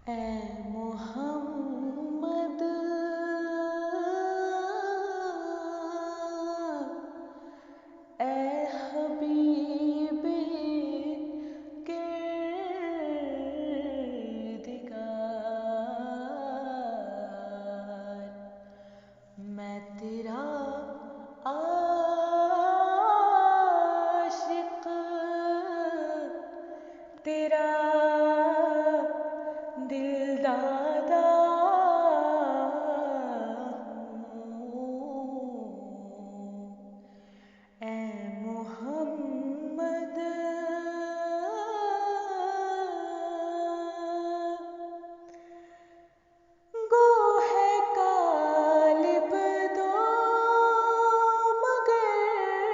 ऐ मोहम्मद ऐ हबीब किरदिगार, मैं तेरा आशिक, तेरा दिलदादा हूँ। ऐ मोहम्मद गो है गालिब दो मगर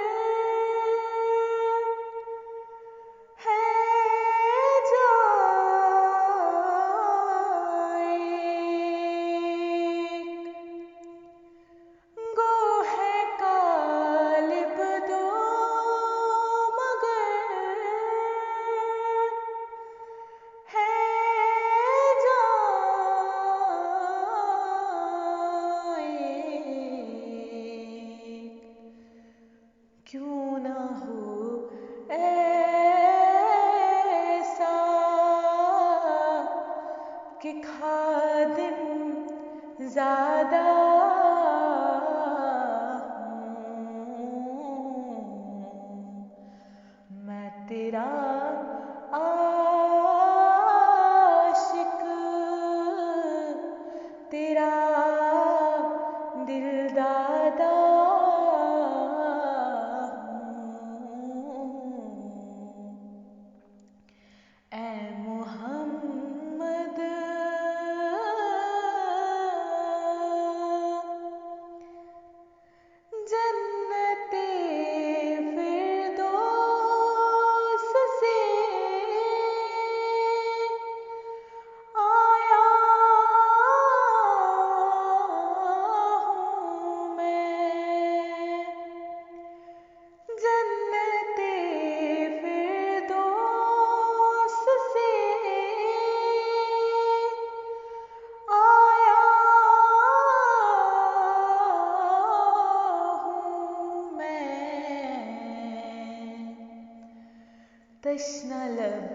है जाए, गो है गालिब दो मगर है जाए, क्यों ना हो ऐसा कि खादिम ज़्यादा हूँ। मैं तेरा आशिक, तेरा दिलदादा हूँ। ऐ मोहम्मद जन्नते फिरदौस से आया हूँ मैं, जन्नते फिरदौस से आया हूँ मैं, तश्ना लब